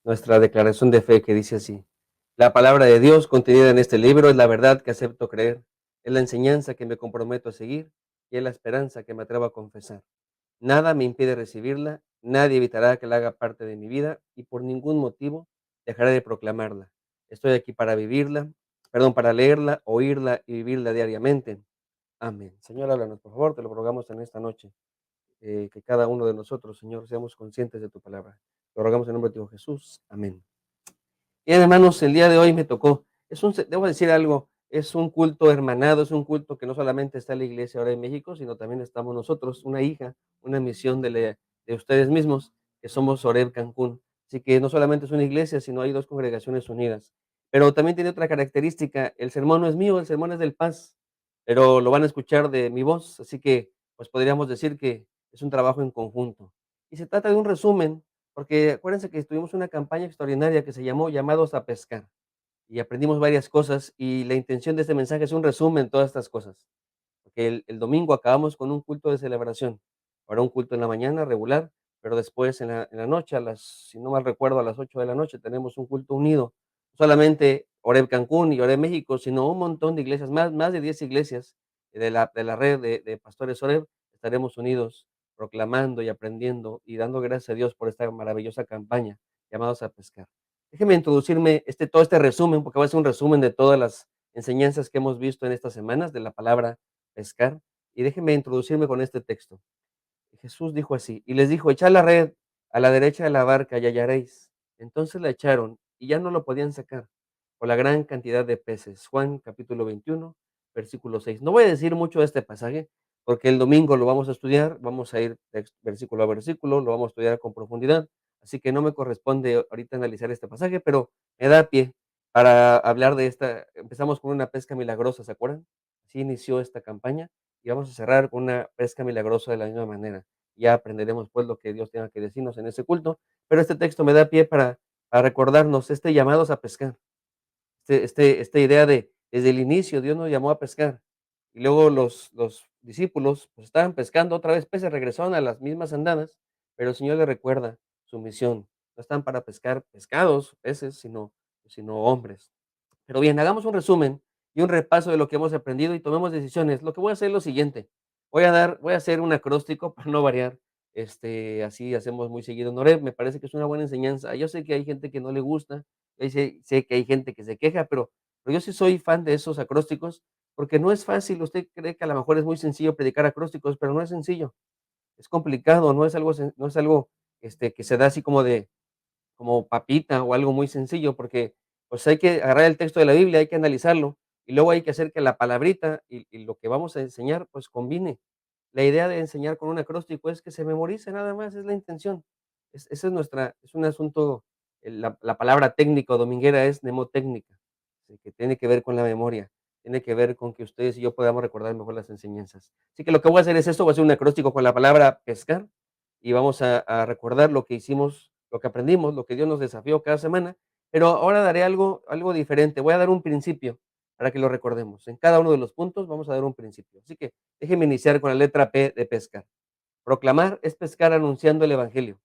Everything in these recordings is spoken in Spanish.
nuestra declaración de fe que dice así: la palabra de Dios contenida en este libro es la verdad que acepto creer, es la enseñanza que me comprometo a seguir y es la esperanza que me atrevo a confesar. Nada me impide recibirla, nadie evitará que la haga parte de mi vida y por ningún motivo dejaré de proclamarla. Estoy aquí para vivirla, para leerla, oírla y vivirla diariamente. Amén. Señor, háblanos, por favor, te lo rogamos en esta noche, que cada uno de nosotros, Señor, seamos conscientes de tu palabra. Lo rogamos en nombre de tu Hijo Jesús. Amén. Bien, hermanos, el día de hoy me tocó, debo decir algo, es un culto hermanado, es un culto que no solamente está la iglesia ahora en México, sino también estamos nosotros, una hija, una misión de ustedes mismos, que somos Oreb Cancún. Así que no solamente es una iglesia, sino hay dos congregaciones unidas. Pero también tiene otra característica, el sermón no es mío, el sermón es del Paz, pero lo van a escuchar de mi voz, así que pues podríamos decir que es un trabajo en conjunto. Y se trata de un resumen porque acuérdense que tuvimos una campaña extraordinaria que se llamó Llamados a Pescar, y aprendimos varias cosas, y la intención de este mensaje es un resumen de todas estas cosas. Porque el domingo acabamos con un culto de celebración. Ahora un culto en la mañana regular, pero después en la noche, si no mal recuerdo, a las 8 de la noche tenemos un culto unido. No solamente Oreb Cancún y Oreb México, sino un montón de iglesias, más de 10 iglesias de la red de Pastores Oreb, estaremos unidos proclamando y aprendiendo y dando gracias a Dios por esta maravillosa campaña, llamados a pescar. Déjeme introducirme todo este resumen, porque va a ser un resumen de todas las enseñanzas que hemos visto en estas semanas de la palabra pescar. Y déjenme introducirme con este texto. Jesús dijo así, y les dijo: echad la red a la derecha de la barca y hallaréis. Entonces la echaron y ya no lo podían sacar por la gran cantidad de peces. Juan capítulo 21, versículo 6. No voy a decir mucho de este pasaje porque el domingo lo vamos a estudiar, vamos a ir versículo a versículo, lo vamos a estudiar con profundidad, así que no me corresponde ahorita analizar este pasaje, pero me da pie para hablar de esta. Empezamos con una pesca milagrosa, ¿se acuerdan? Así inició esta campaña y vamos a cerrar con una pesca milagrosa de la misma manera. Ya aprenderemos pues lo que Dios tenga que decirnos en ese culto, pero este texto me da pie para recordarnos este llamados a pescar, esta idea de desde el inicio Dios nos llamó a pescar, y luego los discípulos pues estaban pescando otra vez peces, regresaron a las mismas andadas, pero el Señor les recuerda su misión, no están para pescar pescados, peces, sino hombres. Pero bien, hagamos un resumen y un repaso de lo que hemos aprendido y tomemos decisiones. Lo que voy a hacer es lo siguiente: voy a hacer un acróstico para no variar, así hacemos muy seguido en Oreb, me parece que es una buena enseñanza. Yo sé que hay gente que no le gusta, sé que hay gente que se queja, pero yo sí soy fan de esos acrósticos, porque no es fácil. Usted cree que a lo mejor es muy sencillo predicar acrósticos, pero no es sencillo, es complicado, no es algo, que se da así como papita o algo muy sencillo, porque pues hay que agarrar el texto de la Biblia, hay que analizarlo y luego hay que hacer que la palabrita y lo que vamos a enseñar pues combine. La idea de enseñar con un acróstico es que se memorice nada más, es la intención. Esa es un asunto, la palabra técnica o dominguera es mnemotécnica, que tiene que ver con la memoria, tiene que ver con que ustedes y yo podamos recordar mejor las enseñanzas. Así que lo que voy a hacer es esto, voy a hacer un acróstico con la palabra pescar y vamos a recordar lo que hicimos, lo que aprendimos, lo que Dios nos desafió cada semana, pero ahora daré algo diferente. Voy a dar un principio para que lo recordemos. En cada uno de los puntos vamos a dar un principio. Así que déjenme iniciar con la letra P de pescar. Proclamar es pescar anunciando el evangelio.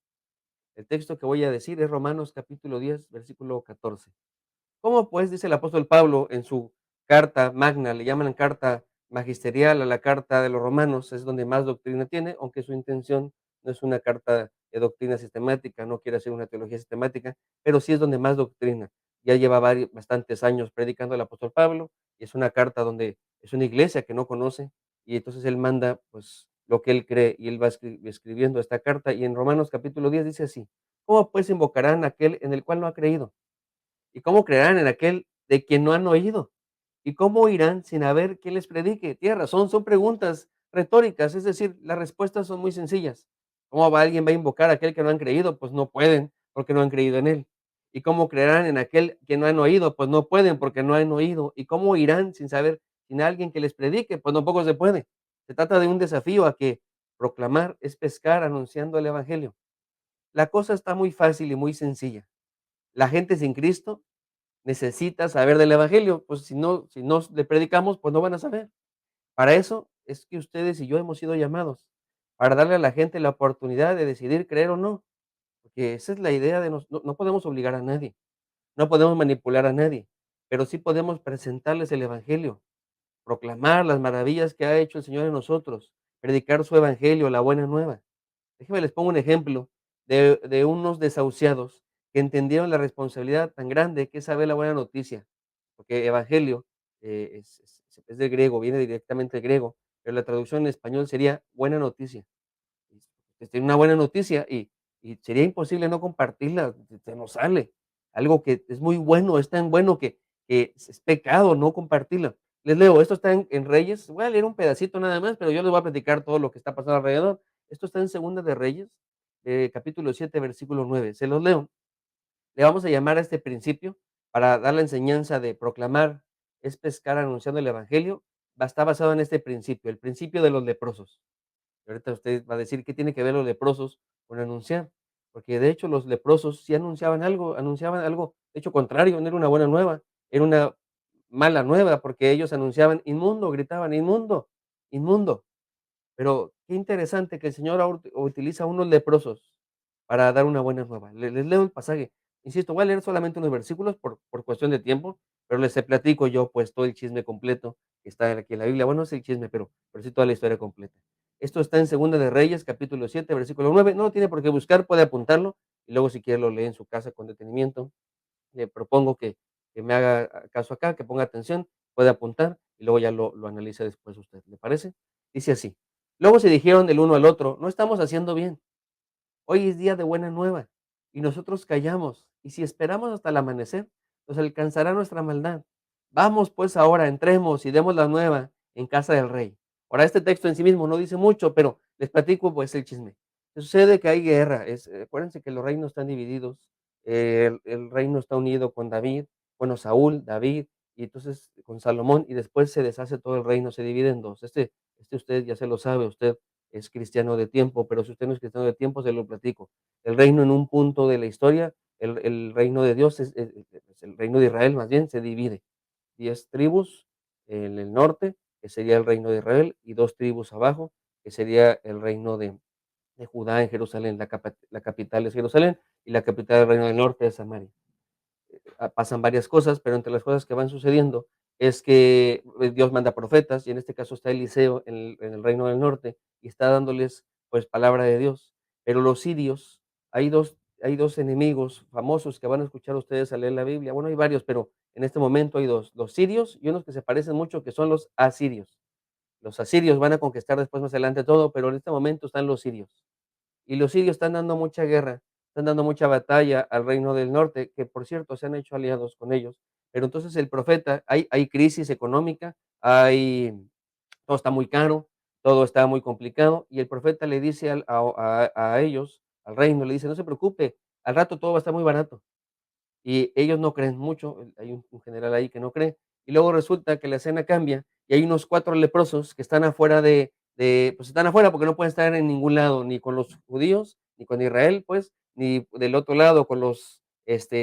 El texto que voy a decir es Romanos capítulo 10, versículo 14. ¿Cómo pues, dice el apóstol Pablo en su carta magna, le llaman carta magisterial a la carta de los romanos, es donde más doctrina tiene, aunque su intención no es una carta de doctrina sistemática, no quiere hacer una teología sistemática, pero sí es donde más doctrina. Ya lleva bastantes años predicando el apóstol Pablo, y es una carta donde es una iglesia que no conoce, y entonces él manda pues lo que él cree, y él va escribiendo esta carta, y en Romanos capítulo 10 dice así: ¿cómo pues invocarán a aquel en el cual no ha creído? ¿Y cómo creerán en aquel de quien no han oído? ¿Y cómo irán sin haber quien les predique? Tienes razón, son preguntas retóricas, es decir, las respuestas son muy sencillas. Alguien va a invocar a aquel que no han creído? Pues no pueden, porque no han creído en él. ¿Y cómo creerán en aquel que no han oído? Pues no pueden, porque no han oído. ¿Y cómo irán sin saber, sin alguien que les predique? Pues tampoco se puede. Se trata de un desafío a que proclamar es pescar anunciando el evangelio. La cosa está muy fácil y muy sencilla. La gente sin Cristo necesita saber del evangelio, pues si no le predicamos, pues no van a saber. Para eso es que ustedes y yo hemos sido llamados, para darle a la gente la oportunidad de decidir creer o no. porque esa es la idea de no podemos obligar a nadie, no podemos manipular a nadie, pero sí podemos presentarles el evangelio, proclamar las maravillas que ha hecho el Señor en nosotros, predicar su evangelio, la buena nueva. Déjenme les pongo un ejemplo de unos desahuciados que entendieron la responsabilidad tan grande que es saber la buena noticia, porque evangelio, es del griego, viene directamente del griego, pero la traducción en español sería buena noticia. Tiene una buena noticia y sería imposible no compartirla, se nos sale. Algo que es muy bueno, es tan bueno que es pecado no compartirla. Les leo, esto está en Reyes, voy a leer un pedacito nada más, pero yo les voy a platicar todo lo que está pasando alrededor. Esto está en Segunda de Reyes, capítulo 7 versículo 9. Se los leo. Le vamos a llamar a este principio para dar la enseñanza de proclamar, es pescar anunciando el evangelio, está basado en este principio, el principio de los leprosos. Y ahorita usted va a decir, ¿qué tiene que ver los leprosos con anunciar? Porque de hecho los leprosos sí anunciaban algo, de hecho contrario, no era una buena nueva, era una mala nueva, porque ellos anunciaban inmundo, gritaban inmundo, inmundo. Pero qué interesante que el Señor utiliza a unos leprosos para dar una buena nueva. Les leo el pasaje. Insisto, voy a leer solamente unos versículos por cuestión de tiempo, pero les platico yo pues todo el chisme completo que está aquí en la Biblia. Bueno, no es el chisme, pero sí toda la historia completa. Esto está en Segunda de Reyes, capítulo 7 versículo 9. No lo tiene por qué buscar, puede apuntarlo y luego si quiere lo lee en su casa con detenimiento. Le propongo que me haga caso acá, que ponga atención, puede apuntar y luego ya lo analice después usted, ¿le parece? Dice así: luego se dijeron el uno al otro, no estamos haciendo bien. Hoy es día de buena nueva y nosotros callamos, y si esperamos hasta el amanecer, nos alcanzará nuestra maldad. Vamos pues ahora, entremos y demos la nueva en casa del rey. Ahora, este texto en sí mismo no dice mucho, pero les platico pues el chisme. Sucede que hay guerra, acuérdense que los reinos están divididos, el reino está unido con David, bueno, Saúl, David, y entonces con Salomón, y después se deshace todo el reino, se divide en dos. Este usted ya se lo sabe, usted es cristiano de tiempo, pero si usted no es cristiano de tiempo, se lo platico. El reino en un punto de la historia, el reino de Dios, es el reino de Israel más bien, se divide. 10 tribus en el norte, que sería el reino de Israel, y 2 tribus abajo, que sería el reino de Judá en Jerusalén. La capital es Jerusalén y la capital del reino del norte es Samaria. Pasan varias cosas, pero entre las cosas que van sucediendo es que Dios manda profetas, y en este caso está Eliseo en el reino del norte, y está dándoles pues palabra de Dios. Pero los sirios, hay dos enemigos famosos que van a escuchar ustedes al leer la Biblia. Bueno, hay varios, pero en este momento hay dos, los sirios y unos que se parecen mucho, que son los asirios. Los asirios van a conquistar después más adelante todo, pero en este momento están los sirios. Y los sirios están dando mucha guerra, están dando mucha batalla al reino del norte, que por cierto se han hecho aliados con ellos. Pero entonces el profeta, hay crisis económica, todo está muy caro, todo está muy complicado, y el profeta le dice a ellos, al reino, le dice, no se preocupe, al rato todo va a estar muy barato. Y ellos no creen mucho, hay un general ahí que no cree, y luego resulta que la escena cambia, y hay unos 4 leprosos que están afuera pues están afuera porque no pueden estar en ningún lado, ni con los judíos, ni con Israel, pues, ni del otro lado con los,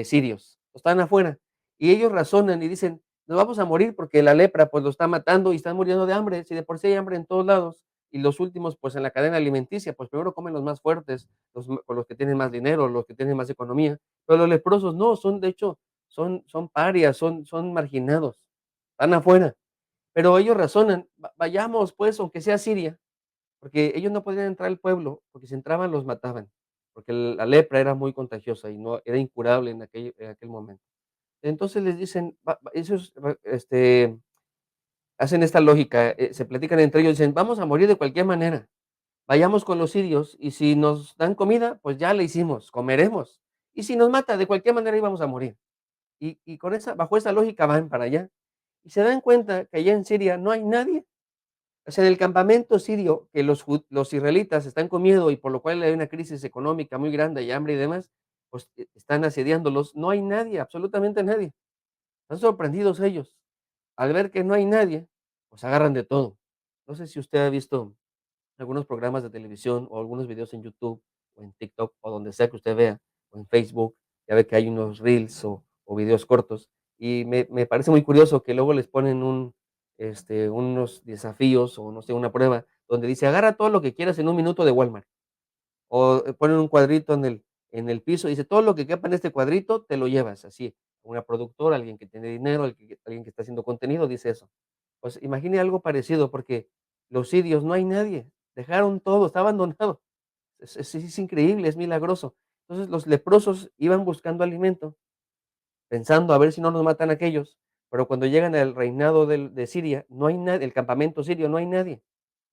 sirios, están afuera. Y ellos razonan y dicen: "Nos vamos a morir porque la lepra, pues, lo está matando y están muriendo de hambre, si de por sí hay hambre en todos lados, y los últimos, pues, en la cadena alimenticia, pues, primero comen los más fuertes, con los que tienen más dinero, los que tienen más economía, pero los leprosos no, son de hecho, son parias, son marginados, están afuera. Pero ellos razonan, vayamos pues, aunque sea a Siria, porque ellos no podían entrar al pueblo, porque si entraban los mataban, porque la lepra era muy contagiosa y no era incurable en aquel momento. Entonces les dicen, ellos hacen esta lógica, se platican entre ellos, dicen, vamos a morir de cualquier manera, vayamos con los sirios y si nos dan comida, pues ya le hicimos, comeremos. Y si nos mata, de cualquier manera íbamos a morir. Y bajo esa lógica van para allá. Y se dan cuenta que allá en Siria no hay nadie. O sea, en el campamento sirio que los israelitas están con miedo y por lo cual hay una crisis económica muy grande y hambre y demás, pues están asediándolos. No hay nadie, absolutamente nadie. Están sorprendidos ellos. Al ver que no hay nadie, pues agarran de todo. No sé si usted ha visto algunos programas de televisión o algunos videos en YouTube o en TikTok o donde sea que usted vea, o en Facebook, ya ve que hay unos reels o videos cortos, y me parece muy curioso que luego les ponen unos desafíos o no sé, una prueba donde dice: "Agarra todo lo que quieras en un minuto de Walmart", o ponen un cuadrito en el piso, dice: "Todo lo que quepa en este cuadrito te lo llevas", así. Una productora, alguien que tiene dinero, alguien que está haciendo contenido, dice eso. Pues, imagine algo parecido, porque los sirios no hay nadie, dejaron todo, está abandonado. Es increíble, es milagroso. Entonces, los leprosos iban buscando alimento, pensando a ver si no nos matan aquellos, pero cuando llegan al reinado de Siria, no hay nadie, el campamento sirio, no hay nadie,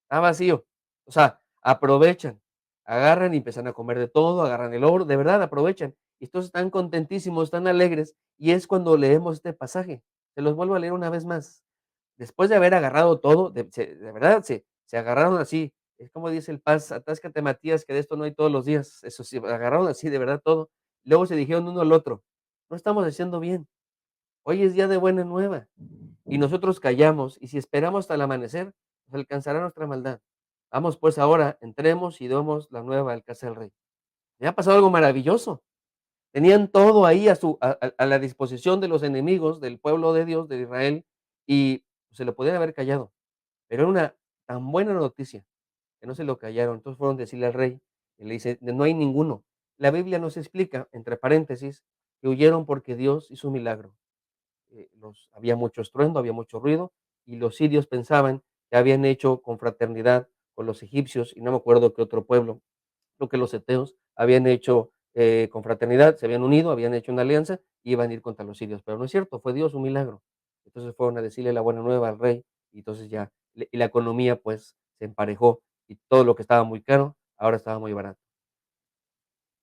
está vacío. O sea, aprovechan, agarran y empiezan a comer de todo, agarran el oro, de verdad aprovechan. Y entonces están contentísimos, están alegres, y es cuando leemos este pasaje. Se los vuelvo a leer una vez más. Después de haber agarrado todo, de verdad, se agarraron así, es como dice el Paz: "Atáscate, Matías, que de esto no hay todos los días". Eso sí, agarraron así de verdad todo. Luego se dijeron uno al otro: "No estamos haciendo bien, hoy es día de buena nueva, y nosotros callamos, y si esperamos hasta el amanecer, nos alcanzará nuestra maldad. Vamos pues ahora, entremos y demos la nueva al casa del rey". Me ha pasado algo maravilloso. Tenían todo ahí a la disposición de los enemigos del pueblo de Dios, de Israel, y se lo podían haber callado. Pero era una tan buena noticia que no se lo callaron. Entonces fueron a decirle al rey, y le dice: "No hay ninguno". La Biblia nos explica, entre paréntesis, que huyeron porque Dios hizo un milagro. Había mucho estruendo, había mucho ruido, y los sirios pensaban que habían hecho confraternidad con los egipcios, y no me acuerdo qué otro pueblo, creo que los heteos habían hecho confraternidad, se habían unido, habían hecho una alianza, y iban a ir contra los sirios, pero no es cierto, fue Dios un milagro. Entonces fueron a decirle la buena nueva al rey, y entonces ya, y la economía pues se emparejó, y todo lo que estaba muy caro, ahora estaba muy barato.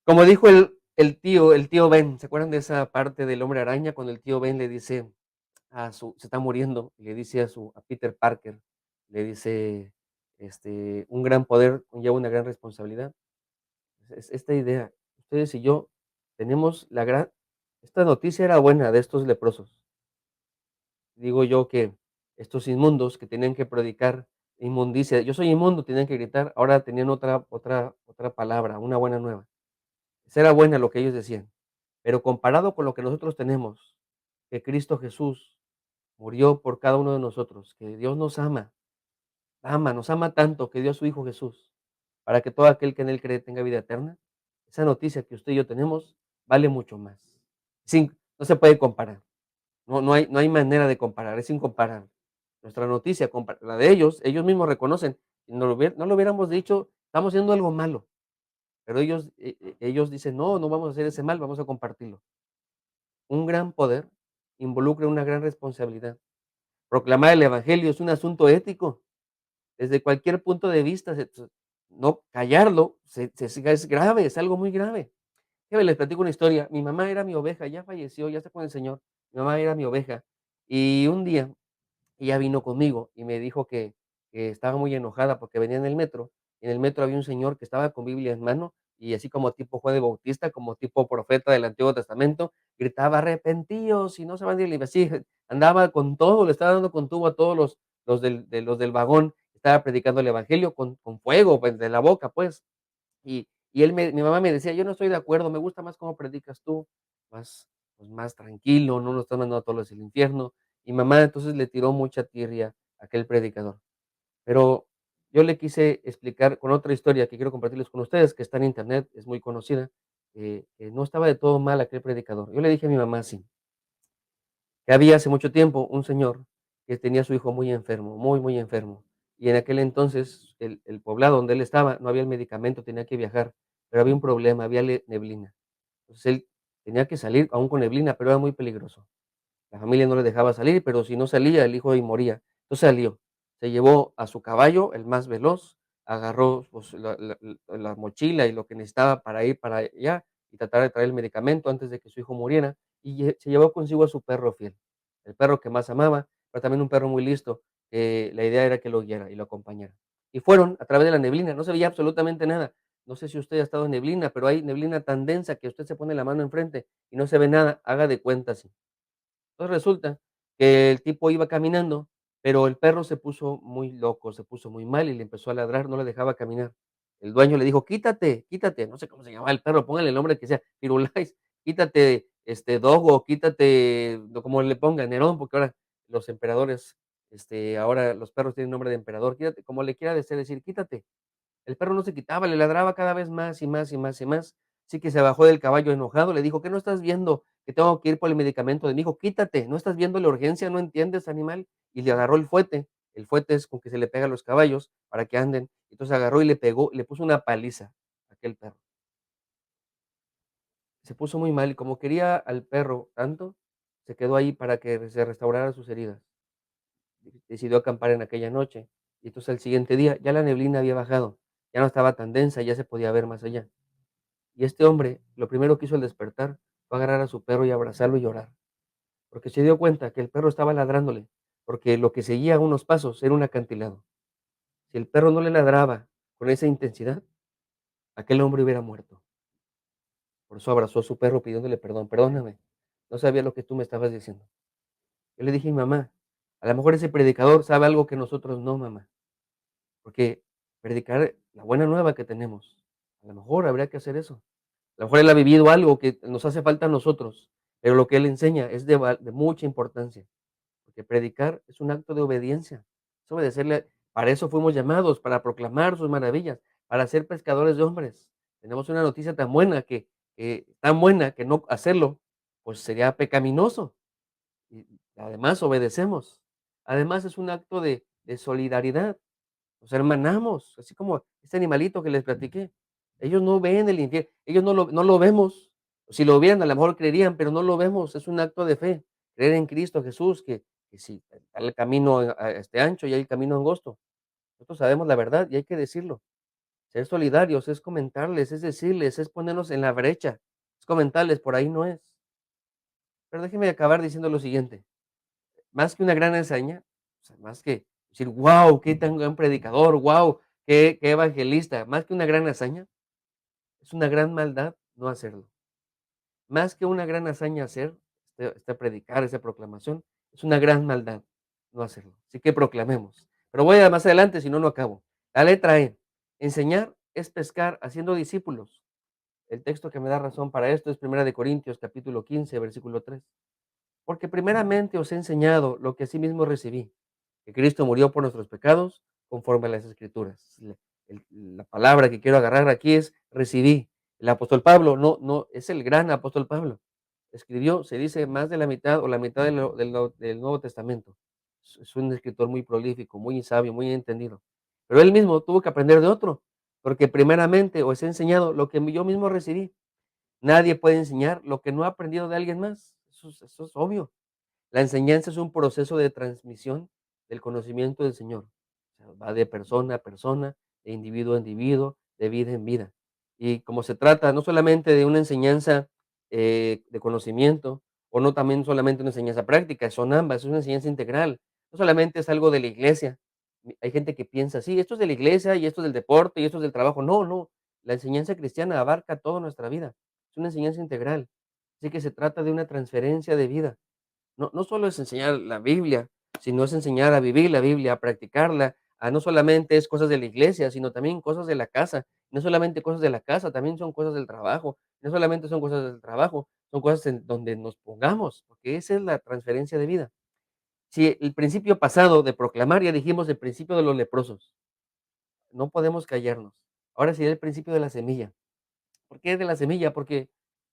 Como dijo el tío Ben, ¿se acuerdan de esa parte del Hombre Araña? Cuando el tío Ben le dice se está muriendo, y le dice a Peter Parker, le dice, un gran poder conlleva una gran responsabilidad. Es esta idea, ustedes y yo tenemos la gran esta noticia era buena de estos leprosos. Digo yo que estos inmundos que tenían que predicar inmundicia, yo soy inmundo, tenían que gritar, ahora tenían otra palabra, una buena nueva. Esa era buena lo que ellos decían, pero comparado con lo que nosotros tenemos, que Cristo Jesús murió por cada uno de nosotros, que Dios nos ama tanto que dio a su Hijo Jesús, para que todo aquel que en él cree tenga vida eterna. Esa noticia que usted y yo tenemos vale mucho más. No se puede comparar, no hay manera de comparar, es incomparable. Nuestra noticia, la de ellos mismos reconocen, si no lo hubiéramos dicho, estamos haciendo algo malo, pero ellos dicen: "No, no vamos a hacer ese mal, vamos a compartirlo". Un gran poder involucra una gran responsabilidad. Proclamar el evangelio es un asunto ético. Desde cualquier punto de vista, no callarlo es grave, es algo muy grave. Déjenme les platico una historia. Mi mamá era mi oveja, ya falleció, ya está con el Señor. Mi mamá era mi oveja. Y un día ella vino conmigo y me dijo que estaba muy enojada porque venía en el metro. En el metro había un señor que estaba con Biblia en mano y así como tipo Juan de Bautista, como tipo profeta del Antiguo Testamento, gritaba: "Arrepentíos y no se van de así, andaba con todo, le estaba dando con tubo a todos los del vagón, estaba predicando el evangelio con fuego, pues, de la boca, pues. Y mi mamá me decía: "Yo no estoy de acuerdo, me gusta más cómo predicas tú, más, pues, más tranquilo, no nos estás mandando a todos al infierno". Y mamá entonces le tiró mucha tirria a aquel predicador. Pero yo le quise explicar con otra historia que quiero compartirles con ustedes, que está en internet, es muy conocida, que no estaba de todo mal aquel predicador. Yo le dije a mi mamá así, que había hace mucho tiempo un señor que tenía a su hijo muy enfermo, muy, muy enfermo. Y en aquel entonces, el poblado donde él estaba, no había el medicamento, tenía que viajar, pero había un problema, había neblina. Entonces él tenía que salir aún con neblina, pero era muy peligroso. La familia no le dejaba salir, pero si no salía, el hijo ahí moría. Entonces salió, se llevó a su caballo, el más veloz, agarró, pues, la mochila y lo que necesitaba para ir para allá y tratar de traer el medicamento antes de que su hijo muriera, y se llevó consigo a su perro fiel, el perro que más amaba, pero también un perro muy listo, que la idea era que lo guiara y lo acompañara. Y fueron a través de la neblina, no se veía absolutamente nada. No sé si usted ha estado en neblina, pero hay neblina tan densa que usted se pone la mano enfrente y no se ve nada, haga de cuenta así. Entonces resulta que el tipo iba caminando, pero el perro se puso muy loco, se puso muy mal y le empezó a ladrar, no le dejaba caminar. El dueño le dijo: "Quítate, quítate", no sé cómo se llamaba el perro, póngale el nombre que sea, Firulais, quítate, Dogo, quítate, como le pongan, Nerón, porque ahora los emperadores, ahora los perros tienen nombre de emperador, quítate, como le quiera decir, quítate. El perro no se quitaba, le ladraba cada vez más y más y más y más. Así que se bajó del caballo enojado, le dijo: "¿Qué no estás viendo que tengo que ir por el medicamento de mi hijo? Quítate, ¿no estás viendo la urgencia? ¿No entiendes, animal?". Y le agarró el fuete es con que se le pega a los caballos para que anden. Entonces agarró y le pegó, le puso una paliza a aquel perro. Se puso muy mal y como quería al perro tanto, se quedó ahí para que se restauraran sus heridas. Decidió acampar en aquella noche. Y entonces al siguiente día ya la neblina había bajado, ya no estaba tan densa, ya se podía ver más allá. Y este hombre, lo primero que hizo al despertar fue agarrar a su perro y abrazarlo y llorar, porque se dio cuenta que el perro estaba ladrándole, porque lo que seguía a unos pasos era un acantilado. Si el perro no le ladraba con esa intensidad, aquel hombre hubiera muerto. Por eso abrazó a su perro pidiéndole perdón: "Perdóname, no sabía lo que tú me estabas diciendo". Yo le dije: "Mamá, a lo mejor ese predicador sabe algo que nosotros no, mamá, porque predicar la buena nueva que tenemos, a lo mejor habría que hacer eso. A lo mejor él ha vivido algo que nos hace falta a nosotros, pero lo que él enseña es de mucha importancia, porque predicar es un acto de obediencia, es obedecerle. Para eso fuimos llamados, para proclamar sus maravillas, para ser pescadores de hombres. Tenemos una noticia tan buena que no hacerlo, pues sería pecaminoso. Y además obedecemos. Además es un acto de solidaridad. Nos hermanamos, así como este animalito que les platiqué. Ellos no ven el infierno, ellos no lo vemos. Si lo vieran, a lo mejor creerían, pero no lo vemos, es un acto de fe. Creer en Cristo Jesús, que sí, está el camino, ancho y hay el camino angosto. Nosotros sabemos la verdad y hay que decirlo. Ser solidarios es comentarles, es decirles, es ponernos en la brecha, es comentarles, por ahí no es. Pero déjeme acabar diciendo lo siguiente. Más que una gran hazaña, o sea, más que decir: "Guau, qué tan gran predicador, guau, qué evangelista", más que una gran hazaña, es una gran maldad no hacerlo. Más que una gran hazaña hacer, predicar, esa proclamación, es una gran maldad no hacerlo. Así que proclamemos. Pero voy a más adelante, si no, no acabo. La letra E, enseñar es pescar haciendo discípulos. El texto que me da razón para esto es Primera de Corintios, capítulo 15 versículo 3. Porque primeramente os he enseñado lo que asimismo recibí, que Cristo murió por nuestros pecados, conforme a las Escrituras. La palabra que quiero agarrar aquí es recibí. El apóstol Pablo no es el gran apóstol Pablo. Escribió, se dice, más de la mitad o la mitad del Nuevo Testamento. Es un escritor muy prolífico, muy sabio, muy entendido. Pero él mismo tuvo que aprender de otro, porque primeramente os he enseñado lo que yo mismo recibí. Nadie puede enseñar lo que no ha aprendido de alguien más. Eso es obvio. La enseñanza es un proceso de transmisión del conocimiento del Señor. O sea, va de persona a persona, de individuo a individuo, de vida en vida. Y como se trata no solamente de una enseñanza de conocimiento, o no también solamente una enseñanza práctica, son ambas, es una enseñanza integral. No solamente es algo de la iglesia. Hay gente que piensa, sí, esto es de la iglesia y esto es del deporte y esto es del trabajo. No, no. La enseñanza cristiana abarca toda nuestra vida. Es una enseñanza integral. Así que se trata de una transferencia de vida. No solo es enseñar la Biblia, sino es enseñar a vivir la Biblia, a practicarla, a no solamente es cosas de la iglesia, sino también cosas de la casa. No solamente cosas de la casa, también son cosas del trabajo. No solamente son cosas del trabajo, son cosas en donde nos pongamos, porque esa es la transferencia de vida. Si el principio pasado de proclamar, ya dijimos el principio de los leprosos, no podemos callarnos. Ahora sería el principio de la semilla. ¿Por qué de la semilla? Porque,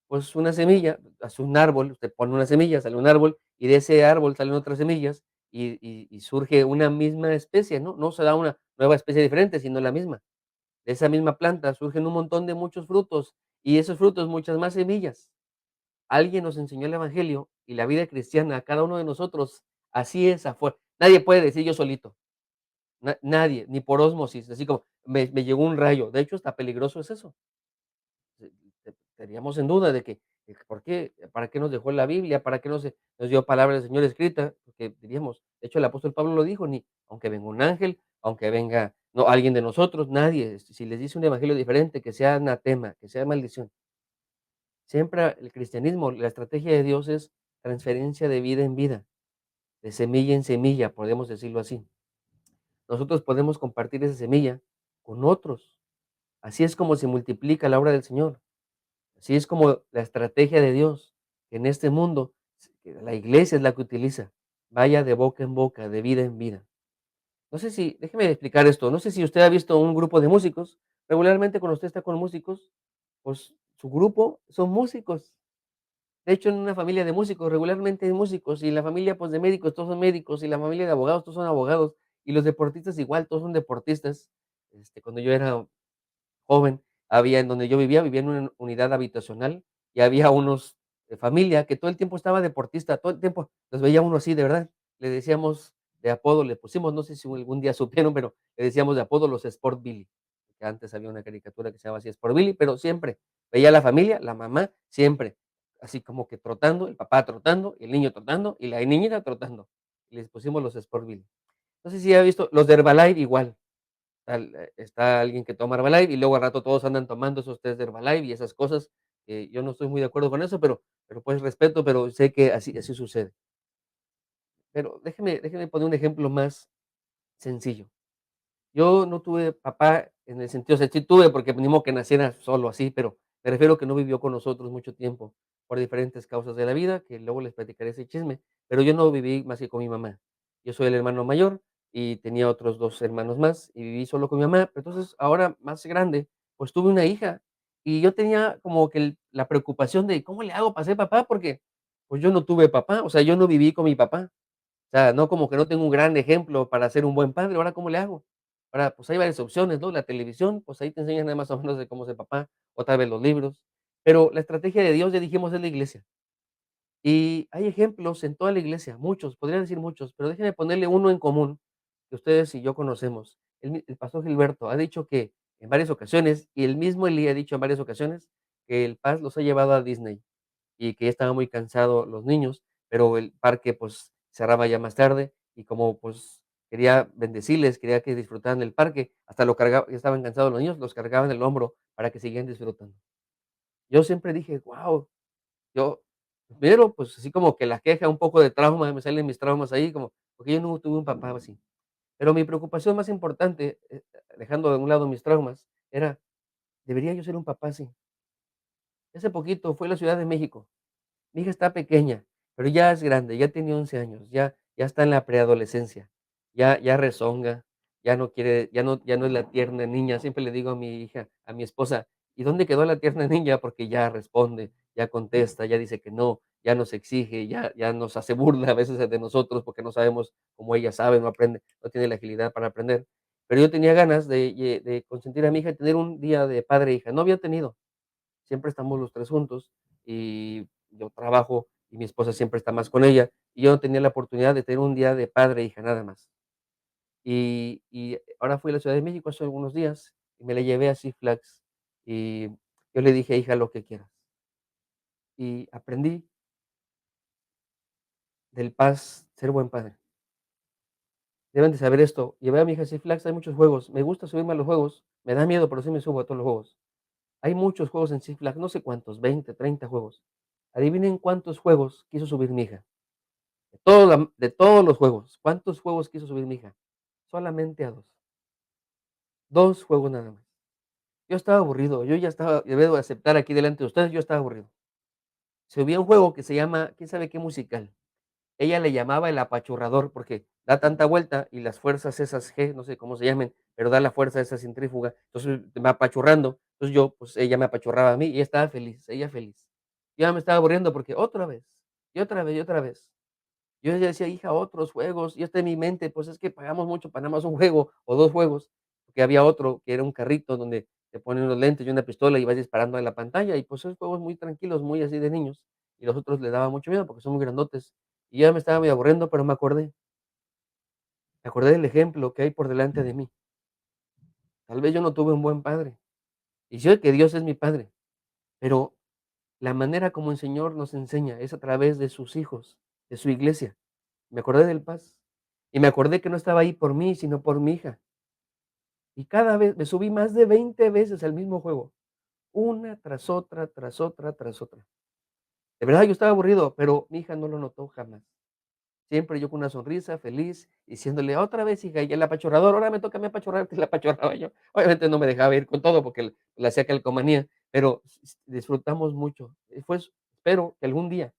pues, una semilla, hace un árbol, usted pone una semilla, sale un árbol, y de ese árbol salen otras semillas, y surge una misma especie, ¿no? No se da una nueva especie diferente, sino la misma. De esa misma planta surgen un montón de muchos frutos, y esos frutos muchas más semillas. Alguien nos enseñó el evangelio y la vida cristiana a cada uno de nosotros, así es afuera. Nadie puede decir yo solito, nadie, ni por ósmosis, así como me llegó un rayo. De hecho, hasta peligroso es eso. Estaríamos en duda de que, ¿por qué? ¿Para qué nos dejó la Biblia? ¿Para qué nos dio palabra del Señor escrita? Porque diríamos, de hecho, el apóstol Pablo lo dijo, ni aunque venga un ángel, aunque venga, no, alguien de nosotros, nadie, si les dice un evangelio diferente, que sea anatema, que sea maldición. Siempre el cristianismo, la estrategia de Dios es transferencia de vida en vida, de semilla en semilla, podemos decirlo así. Nosotros podemos compartir esa semilla con otros. Así es como se multiplica la obra del Señor. Así es como la estrategia de Dios, que en este mundo, que la iglesia es la que utiliza, vaya de boca en boca, de vida en vida. No sé si, déjeme explicar esto, no sé si usted ha visto un grupo de músicos, regularmente cuando usted está con músicos, pues su grupo son músicos. De hecho, en una familia de músicos, regularmente hay músicos, y la familia, pues, de médicos, todos son médicos, y la familia de abogados, todos son abogados, y los deportistas igual, todos son deportistas. Cuando yo era joven, había en donde yo vivía, vivía en una unidad habitacional, y había unos de familia que todo el tiempo estaba deportista, todo el tiempo los veía uno así, de verdad. Le decíamos de apodo, le pusimos, no sé si algún día supieron, pero le decíamos de apodo los Sport Billy, que antes había una caricatura que se llamaba así Sport Billy, pero siempre veía a la familia, la mamá siempre, así como que trotando, el papá trotando, el niño trotando y la niñita trotando. Y les pusimos los Sport Billy. No sé si ha visto los de Herbalife igual. Está alguien que toma Herbalife y luego al rato todos andan tomando esos tés de Herbalife y esas cosas, yo no estoy muy de acuerdo con eso, pero, pues, respeto, pero sé que así sucede. Pero déjeme poner un ejemplo más sencillo. Yo no tuve papá en el sentido, o sea, sí tuve, porque ni modo que naciera solo así, pero me refiero que no vivió con nosotros mucho tiempo por diferentes causas de la vida, que luego les platicaré ese chisme, pero yo no viví más que con mi mamá. Yo soy el hermano mayor y tenía otros 2 hermanos más y viví solo con mi mamá. Pero entonces, ahora más grande, pues tuve una hija y yo tenía como que la preocupación de, ¿cómo le hago para ser papá? Porque, pues, yo no tuve papá, o sea, yo no viví con mi papá. O sea, no como que no tengo un gran ejemplo para ser un buen padre, ¿ahora cómo le hago? Ahora, pues hay varias opciones, ¿no? La televisión, pues ahí te enseñan nada más o menos de cómo ser papá, o tal vez los libros, pero la estrategia de Dios, ya dijimos, es la iglesia. Y hay ejemplos en toda la iglesia, muchos, podría decir muchos, pero déjenme ponerle uno en común que ustedes y yo conocemos. El pastor Gilberto ha dicho que en varias ocasiones, y el mismo Elí ha dicho en varias ocasiones, que el paz los ha llevado a Disney y que ya estaban muy cansados los niños, pero el parque, pues, cerraba ya más tarde y como, pues, quería bendecirles, quería que disfrutaran del parque, hasta lo cargaba, ya estaban cansados los niños, los cargaban en el hombro para que siguieran disfrutando. Yo siempre dije: "Guau", yo primero, pues, así como que la queja, un poco de trauma, me salen mis traumas ahí, como porque yo no tuve un papá así. Pero mi preocupación más importante, dejando de un lado mis traumas, era, ¿debería yo ser un papá así? Hace poquito fui a la Ciudad de México. Mi hija está pequeña, pero ya es grande, ya tiene 11 años, ya está en la preadolescencia, ya rezonga, ya no es la tierna niña. Siempre le digo a mi hija, a mi esposa: "¿Y dónde quedó la tierna niña?", porque ya responde, ya contesta, ya dice que no, ya nos exige, ya nos hace burla a veces de nosotros, porque no sabemos como ella sabe, no aprende, no tiene la agilidad para aprender. Pero yo tenía ganas de consentir a mi hija y tener un día de padre e hija, no había tenido. Siempre estamos los 3 juntos, y yo trabajo, y mi esposa siempre está más con ella, y yo no tenía la oportunidad de tener un día de padre e hija, nada más. Y ahora fui a la Ciudad de México hace algunos días, y me la llevé a Six Flags, y yo le dije: "Hija, lo que quieras". Y aprendí del Paz ser buen padre. Deben de saber esto, llevé a mi hija a Six Flags, hay muchos juegos, me gusta subirme a los juegos, me da miedo, pero sí me subo a todos los juegos. Hay muchos juegos en Six Flags, no sé cuántos, 20, 30 juegos. Adivinen cuántos juegos quiso subir mi hija. De todos los juegos, ¿cuántos juegos quiso subir mi hija? Solamente a 2, 2 juegos nada más. Yo estaba aburrido, yo ya estaba, debo de aceptar aquí delante de ustedes, yo estaba aburrido. Subí a un juego que se llama, quién sabe qué musical. Ella le llamaba el apachurrador, porque da tanta vuelta y las fuerzas esas G, no sé cómo se llamen, pero da la fuerza esa centrífuga, entonces me va apachurrando. Entonces yo, pues ella me apachurraba a mí y ella estaba feliz, ella feliz. Yo ya me estaba aburriendo porque otra vez, y otra vez, y otra vez. Yo ya decía: "Hija, otros juegos", y está en mi mente, pues, es que pagamos mucho para nada más un juego o 2 juegos, porque había otro que era un carrito donde te ponen unos lentes y una pistola y vas disparando a la pantalla, y pues son juegos muy tranquilos, muy así de niños, y los otros le daba mucho miedo porque son muy grandotes. Y ya me estaba medio aburriendo, pero me acordé del ejemplo que hay por delante de mí. Tal vez yo no tuve un buen padre, y sé que Dios es mi padre, pero la manera como el Señor nos enseña es a través de sus hijos, de su iglesia. Me acordé del Paz, y me acordé que no estaba ahí por mí, sino por mi hija. Y cada vez me subí más de 20 veces al mismo juego, una tras otra, tras otra, tras otra. De verdad, yo estaba aburrido, pero mi hija no lo notó jamás. Siempre yo con una sonrisa, feliz, diciéndole: "Otra vez, hija", y el apachurrador, ahora me toca a mí apachurrarte, y la apachurraba yo. Obviamente no me dejaba ir con todo porque le hacía calcomanía, pero disfrutamos mucho. Y fue espero que algún día,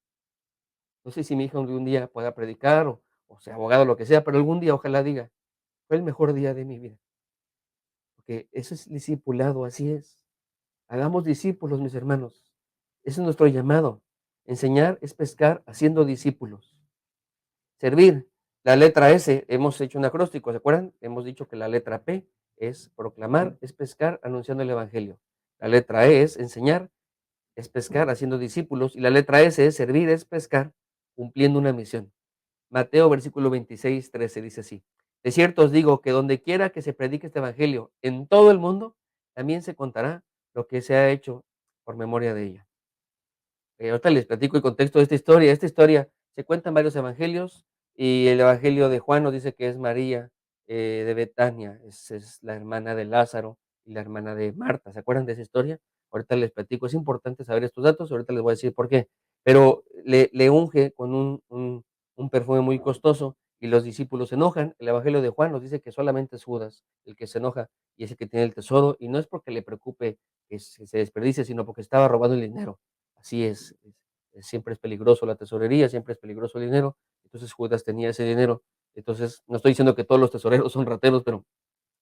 no sé si mi hija algún día pueda predicar o sea abogado o lo que sea, pero algún día ojalá diga: "Fue el mejor día de mi vida", porque eso es discipulado, así es. Hagamos discípulos, mis hermanos. Ese es nuestro llamado. Enseñar es pescar haciendo discípulos. Servir, la letra S, hemos hecho un acróstico, ¿se acuerdan? Hemos dicho que la letra P es proclamar, es pescar anunciando el evangelio. La letra E es enseñar, es pescar haciendo discípulos. Y la letra S es servir, es pescar cumpliendo una misión. Mateo versículo 26:13 dice así: de cierto os digo que donde quiera que se predique este evangelio en todo el mundo, también se contará lo que se ha hecho por memoria de ella. Ahorita les platico el contexto de esta historia. Esta historia se cuenta en varios evangelios y el evangelio de Juan nos dice que es María de Betania, es la hermana de Lázaro y la hermana de Marta. ¿Se acuerdan de esa historia? Ahorita les platico. Es importante saber estos datos, ahorita les voy a decir por qué. Pero le unge con un perfume muy costoso y los discípulos se enojan. El evangelio de Juan nos dice que solamente es Judas el que se enoja y es el que tiene el tesoro, y no es porque le preocupe que se desperdicie, sino porque estaba robando el dinero. Así siempre es peligroso la tesorería, siempre es peligroso el dinero. Entonces Judas tenía ese dinero. Entonces, no estoy diciendo que todos los tesoreros son rateros, pero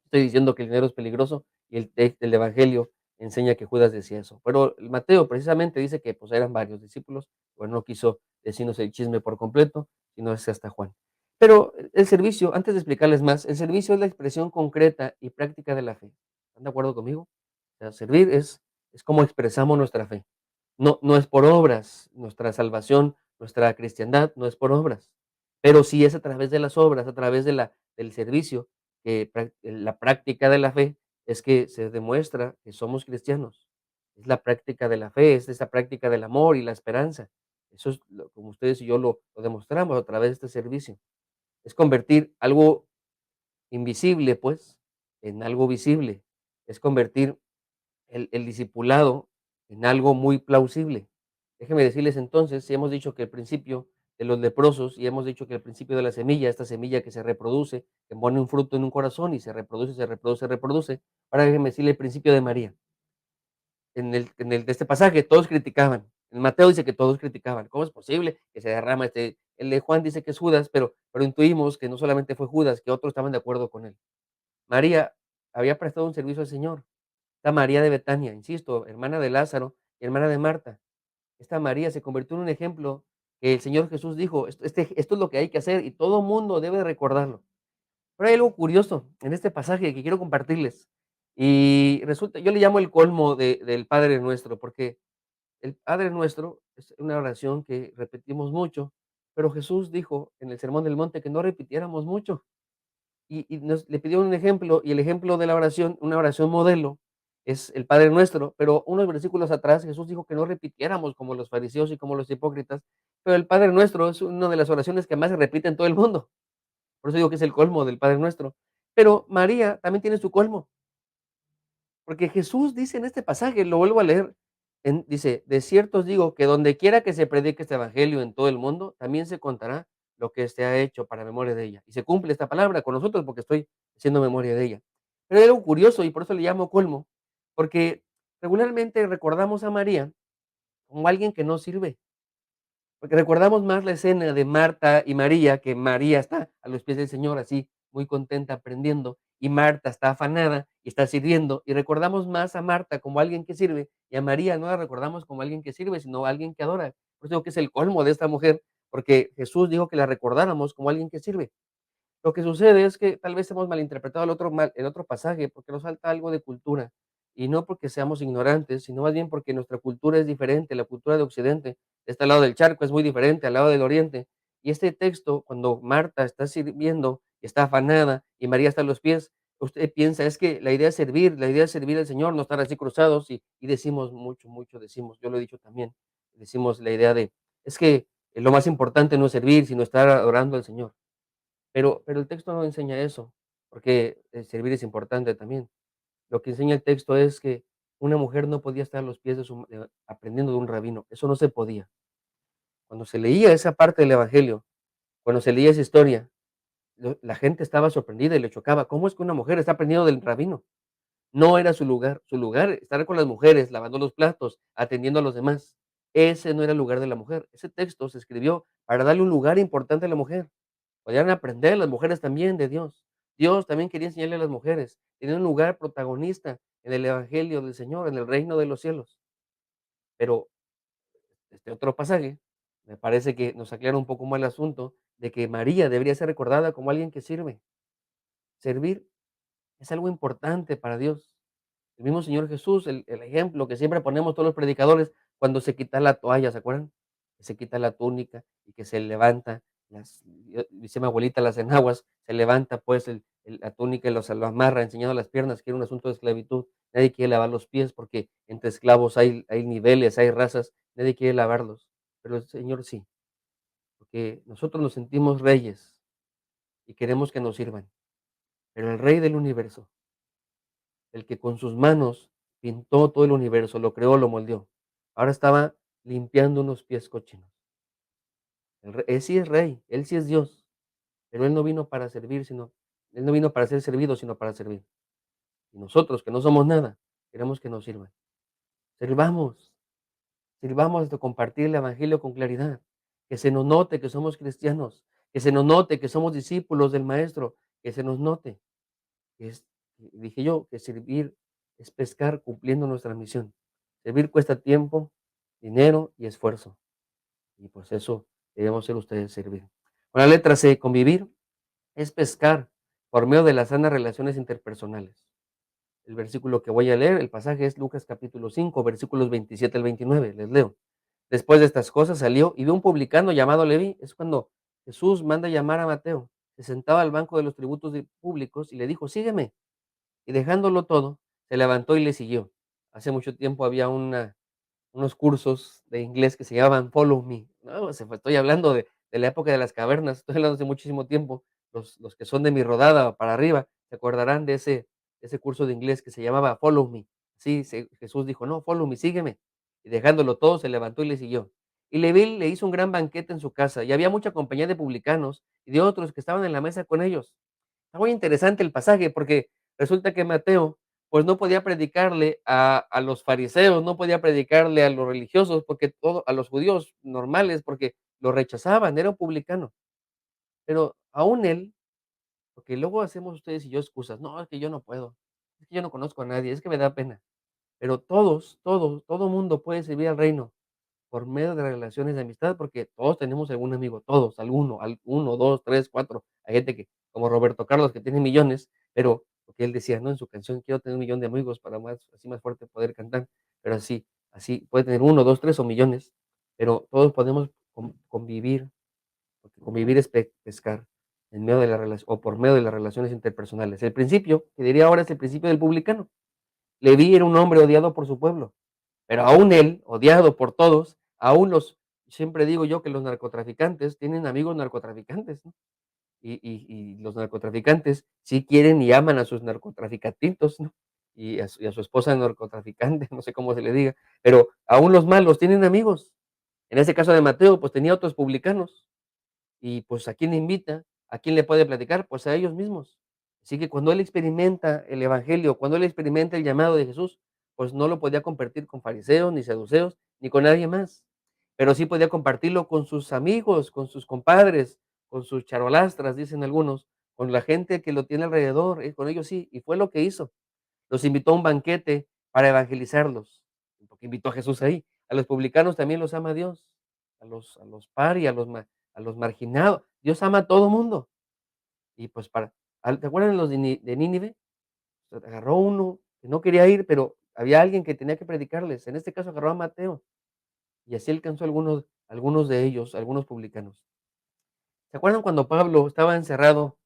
estoy diciendo que el dinero es peligroso y el evangelio enseña que Judas decía eso. Pero el Mateo precisamente dice que pues eran varios discípulos, pues no quiso decirnos el chisme por completo, sino es hasta Juan. Pero el servicio, antes de explicarles más, el servicio es la expresión concreta y práctica de la fe. ¿Están de acuerdo conmigo? O sea, servir es como expresamos nuestra fe. No es por obras, nuestra salvación, nuestra cristiandad no es por obras, pero sí es a través de las obras, a través del servicio, que la práctica de la fe es que se demuestra que somos cristianos. Es la práctica de la fe, es esa práctica del amor y la esperanza. Eso es como ustedes y yo lo demostramos a través de este servicio. Es convertir algo invisible, pues, en algo visible. Es convertir el discipulado en algo muy plausible. Déjenme decirles entonces, si hemos dicho que el principio de los leprosos y hemos dicho que el principio de la semilla, esta semilla que se reproduce, que pone un fruto en un corazón y se reproduce, se reproduce, se reproduce. Ahora déjenme decirle el principio de María. En el de este pasaje todos criticaban. En Mateo dice que todos criticaban. ¿Cómo es posible que se derrama este? El de Juan dice que es Judas, pero intuimos que no solamente fue Judas, que otros estaban de acuerdo con él. María había prestado un servicio al Señor. Esta María de Betania, insisto, hermana de Lázaro y hermana de Marta. Esta María se convirtió en un ejemplo que el Señor Jesús dijo: esto es lo que hay que hacer y todo mundo debe recordarlo". Pero hay algo curioso en este pasaje que quiero compartirles. Y resulta, yo le llamo el colmo del Padre Nuestro, porque el Padre Nuestro es una oración que repetimos mucho, pero Jesús dijo en el Sermón del Monte que no repitiéramos mucho. Y le pidió un ejemplo, y el ejemplo de la oración, una oración modelo, es el Padre Nuestro, pero unos versículos atrás Jesús dijo que no repitiéramos como los fariseos y como los hipócritas, pero el Padre Nuestro es una de las oraciones que más se repite en todo el mundo. Por eso digo que es el colmo del Padre Nuestro. Pero María también tiene su colmo. Porque Jesús dice en este pasaje, lo vuelvo a leer, dice: de cierto os digo que donde quiera que se predique este evangelio en todo el mundo, también se contará lo que se ha hecho para memoria de ella. Y se cumple esta palabra con nosotros porque estoy haciendo memoria de ella. Pero hay algo curioso y por eso le llamo colmo, porque regularmente recordamos a María como alguien que no sirve. Porque recordamos más la escena de Marta y María, que María está a los pies del Señor, así, muy contenta aprendiendo, y Marta está afanada y está sirviendo, y recordamos más a Marta como alguien que sirve, y a María no la recordamos como alguien que sirve, sino alguien que adora. Por eso digo que es el colmo de esta mujer, porque Jesús dijo que la recordáramos como alguien que sirve. Lo que sucede es que tal vez hemos malinterpretado el otro pasaje, porque nos falta algo de cultura, y no porque seamos ignorantes, sino más bien porque nuestra cultura es diferente, la cultura de Occidente, de este lado del charco es muy diferente al lado del Oriente. Y este texto, cuando Marta está sirviendo, está afanada y María está a los pies, usted piensa, es que la idea es servir al Señor, no estar así cruzados y decimos mucho, mucho, decimos, yo lo he dicho también, decimos la idea de, es que lo más importante no es servir, sino estar adorando al Señor. Pero el texto no enseña eso, porque el servir es importante también. Lo que enseña el texto es que una mujer no podía estar a los pies aprendiendo de un rabino, eso no se podía. Cuando se leía esa parte del evangelio, cuando se leía esa historia, la gente estaba sorprendida y le chocaba, ¿cómo es que una mujer está aprendiendo del rabino? No era su lugar estar con las mujeres, lavando los platos, atendiendo a los demás. Ese no era el lugar de la mujer. Ese texto se escribió para darle un lugar importante a la mujer. Podían aprender las mujeres también de Dios. Dios también quería enseñarle a las mujeres, tener un lugar protagonista en el evangelio del Señor, en el reino de los cielos. Pero este otro pasaje me parece que nos aclara un poco más el asunto de que María debería ser recordada como alguien que sirve. Servir es algo importante para Dios. El mismo Señor Jesús, el ejemplo que siempre ponemos todos los predicadores, cuando se quita la toalla, ¿se acuerdan? Que se quita la túnica y que se levanta, dice mi abuelita, las enaguas, se levanta pues la túnica y lo amarra enseñando las piernas, que era un asunto de esclavitud. Nadie quiere lavar los pies porque entre esclavos hay niveles, hay razas, nadie quiere lavarlos, pero el Señor sí, porque nosotros nos sentimos reyes y queremos que nos sirvan, pero el Rey del universo, el que con sus manos pintó todo el universo, lo creó, lo moldeó. Ahora estaba limpiando unos pies cochinos. Él sí es rey, él sí es Dios, pero él no vino para servir, él no vino para ser servido, sino para servir. Y nosotros, que no somos nada, queremos que nos sirvan. Sirvamos, sirvamos de compartir el evangelio con claridad, que se nos note que somos cristianos, que se nos note que somos discípulos del maestro, que se nos note. Es, dije yo, que servir es pescar cumpliendo nuestra misión. Servir cuesta tiempo, dinero y esfuerzo. Y pues eso debemos ser ustedes, servir. Con la letra C, convivir es pescar por medio de las sanas relaciones interpersonales. El versículo que voy a leer, el pasaje es Lucas capítulo 5, versículos 27 al 29. Les leo. Después de estas cosas salió y vio un publicano llamado Leví. Es cuando Jesús manda llamar a Mateo. Se sentaba al banco de los tributos públicos y le dijo, sígueme. Y dejándolo todo, se levantó y le siguió. Hace mucho tiempo había unos cursos de inglés que se llamaban Follow Me. No, estoy hablando de la época de las cavernas, estoy hablando hace muchísimo tiempo. Los que son de mi rodada para arriba se acordarán de ese curso de inglés que se llamaba Follow Me. Sí, Jesús dijo, no, follow me, sígueme. Y dejándolo todo, se levantó y le siguió. Y Leví le hizo un gran banquete en su casa, y había mucha compañía de publicanos y de otros que estaban en la mesa con ellos. Está muy interesante el pasaje porque resulta que Mateo, pues no podía predicarle a los fariseos, no podía predicarle a los religiosos, porque a los judíos normales, porque lo rechazaban, era un publicano. Pero aún él, porque luego hacemos ustedes y yo excusas, no, es que yo no puedo, es que yo no conozco a nadie, es que me da pena. Pero todo mundo puede servir al reino por medio de relaciones de amistad, porque todos tenemos algún amigo, todos, uno, dos, tres, cuatro. Hay gente que, como Roberto Carlos, que tiene millones, pero porque él decía, ¿no? En su canción, quiero tener un millón de amigos para así más fuerte poder cantar. Pero así puede tener uno, dos, tres o millones, pero todos podemos convivir, porque convivir es pescar en medio de la relación o por medio de las relaciones interpersonales. El principio, que diría ahora, es el principio del publicano. Leví era un hombre odiado por su pueblo, pero aún él, odiado por todos, aún siempre digo yo que los narcotraficantes tienen amigos narcotraficantes, ¿no? Y los narcotraficantes sí quieren y aman a sus narcotraficantitos, ¿no? Y a su esposa narcotraficante, no sé cómo se le diga, pero aún los malos tienen amigos. En ese caso de Mateo, pues tenía otros publicanos. Y, pues, ¿a quién invita? ¿A quién le puede platicar? Pues a ellos mismos. Así que cuando él experimenta el evangelio, cuando él experimenta el llamado de Jesús, pues no lo podía compartir con fariseos, ni saduceos, ni con nadie más, pero sí podía compartirlo con sus amigos, con sus compadres, con sus charolastras, dicen algunos, con la gente que lo tiene alrededor, con ellos sí, y fue lo que hizo. Los invitó a un banquete para evangelizarlos, porque invitó a Jesús ahí. A los publicanos también los ama Dios, a los pari, a los marginados. Dios ama a todo mundo. Y pues ¿te acuerdan los de Nínive? Agarró uno que no quería ir, pero había alguien que tenía que predicarles. En este caso agarró a Mateo y así alcanzó algunos de ellos, algunos publicanos. ¿Se acuerdan cuando Pablo estaba encerrado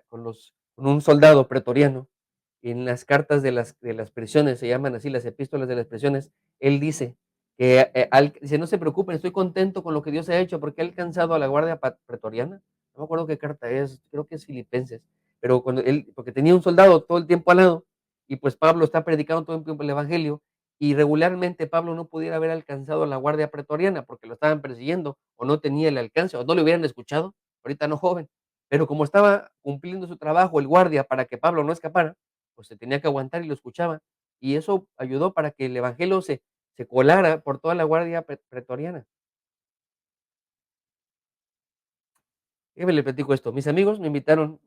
con un soldado pretoriano? En las cartas de las prisiones, se llaman así, las epístolas de las prisiones, él dice dice: "No se preocupen, estoy contento con lo que Dios ha hecho, porque ha alcanzado a la guardia pretoriana". No me acuerdo qué carta es, creo que es Filipenses, pero porque tenía un soldado todo el tiempo al lado, y pues Pablo está predicando todo el tiempo el evangelio, y regularmente Pablo no pudiera haber alcanzado a la guardia pretoriana, porque lo estaban persiguiendo, o no tenía el alcance, o no le hubieran escuchado, ahorita no joven, pero como estaba cumpliendo su trabajo el guardia para que Pablo no escapara, pues se tenía que aguantar y lo escuchaba. Y eso ayudó para que el evangelio se colara por toda la guardia pretoriana. Déjeme le platico esto. Mis amigos me invitaron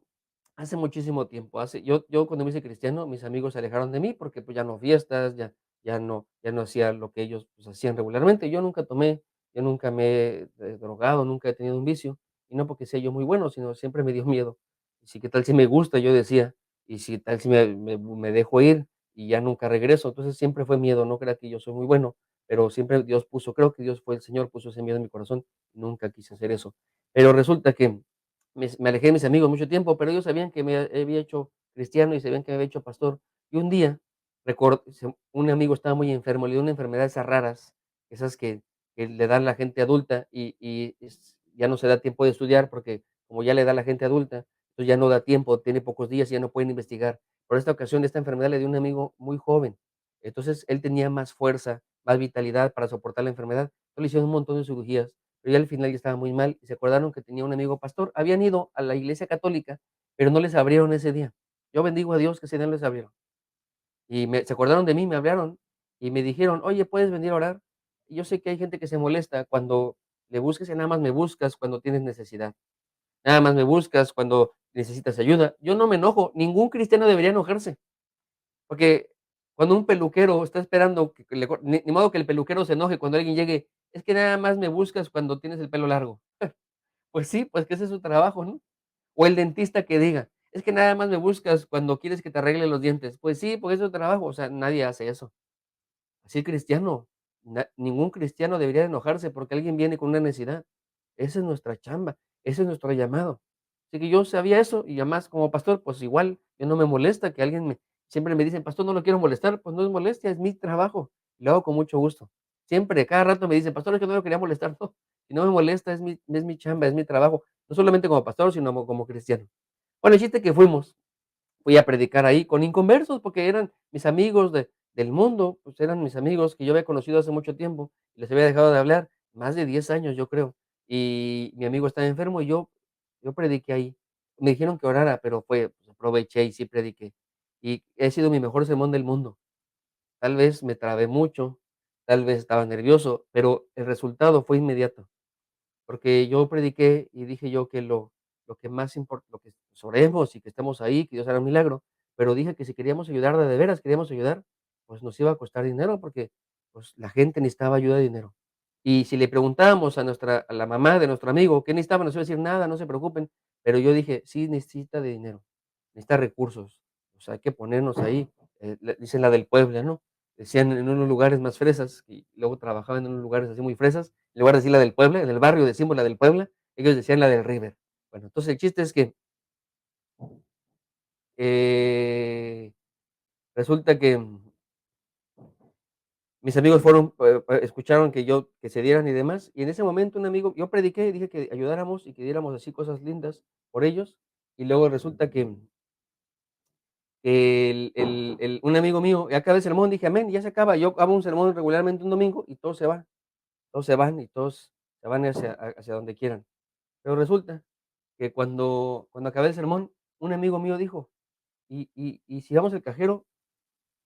Hace muchísimo tiempo, yo cuando me hice cristiano, mis amigos se alejaron de mí porque, pues, ya no fiestas, ya no hacía lo que ellos, pues, hacían regularmente. Yo nunca tomé, yo nunca me he, drogado, nunca he tenido un vicio, y no porque sea yo muy bueno, sino siempre me dio miedo. Y sí, ¿qué tal si me gusta? Yo decía, y si tal si me dejo ir y ya nunca regreso. Entonces, siempre fue miedo, no crea que yo soy muy bueno, pero siempre Dios puso, creo que Dios fue el Señor, puso ese miedo en mi corazón, nunca quise hacer eso. Pero resulta que me alejé de mis amigos mucho tiempo, pero ellos sabían que me había hecho cristiano y sabían que me había hecho pastor. Y un día, un amigo estaba muy enfermo, le dio una enfermedad de esas raras, esas que le dan la gente adulta ya no se da tiempo de estudiar porque como ya le da a la gente adulta, entonces ya no da tiempo, tiene pocos días y ya no pueden investigar. Por esta ocasión, esta enfermedad le dio a un amigo muy joven. Entonces él tenía más fuerza, más vitalidad para soportar la enfermedad. Entonces le hicieron un montón de cirugías, pero ya al final ya estaba muy mal y se acordaron que tenía un amigo pastor. Habían ido a la iglesia católica, pero no les abrieron ese día. Yo bendigo a Dios que ese día no les abrieron. Y se acordaron de mí, me hablaron y me dijeron: "Oye, ¿puedes venir a orar?". Y yo sé que hay gente que se molesta cuando le busques y nada más me buscas cuando tienes necesidad. Nada más me buscas cuando necesitas ayuda. Yo no me enojo, ningún cristiano debería enojarse, porque cuando un peluquero está esperando que le cor ni modo que el peluquero se enoje cuando alguien llegue: "Es que nada más me buscas cuando tienes el pelo largo". Pues sí, pues que ese es su trabajo, ¿no? O el dentista que diga: "Es que nada más me buscas cuando quieres que te arregle los dientes". Pues sí, porque es su trabajo, o sea, nadie hace eso. Así el cristiano, ningún cristiano debería enojarse porque alguien viene con una necesidad. Esa es nuestra chamba, ese es nuestro llamado. Así que yo sabía eso y además como pastor, pues igual, yo no me molesta que alguien siempre me dicen: "Pastor, no lo quiero molestar", pues no es molestia, es mi trabajo, y lo hago con mucho gusto. Siempre, cada rato me dicen: "Pastor, es que no lo quería molestar", no, si no me molesta, es mi chamba, es mi trabajo, no solamente como pastor, sino como cristiano. Bueno, el chiste que fui a predicar ahí con inconversos, porque eran mis amigos del mundo, pues, eran mis amigos que yo había conocido hace mucho tiempo, y les había dejado de hablar, más de 10 años, yo creo. Y mi amigo estaba enfermo y yo prediqué ahí. Me dijeron que orara, pero pues, aproveché y sí prediqué. Y ha sido mi mejor sermón del mundo. Tal vez me trabé mucho, tal vez estaba nervioso, pero el resultado fue inmediato. Porque yo prediqué y dije yo que lo que más importa, lo que pues, oremos y que estemos ahí, que Dios hará un milagro, pero dije que si queríamos ayudar de veras queríamos ayudar, pues nos iba a costar dinero porque, pues, la gente necesitaba ayuda de dinero. Y si le preguntábamos a la mamá de nuestro amigo qué necesitaba, nos iba a decir: "Nada, no se preocupen", pero yo dije: "Sí necesita de dinero, necesita recursos, o sea, hay que ponernos ahí", dicen la del pueblo, ¿no? Decían en unos lugares más fresas, y luego trabajaban en unos lugares así muy fresas, en lugar de decir la del Puebla, en el barrio decimos la del Puebla, ellos decían la del River. Bueno, entonces el chiste es que, eh, resulta que mis amigos fueron, escucharon que se dieran y demás, y en ese momento un amigo yo prediqué y dije que ayudáramos y que diéramos así cosas lindas por ellos, y luego resulta que un amigo mío, ya acaba el sermón, dije: "Amén", ya se acaba. Yo hago un sermón regularmente un domingo y todos se van y todos se van hacia donde quieran. Pero resulta que cuando acabé el sermón, un amigo mío dijo: "¿Y si vamos al cajero?".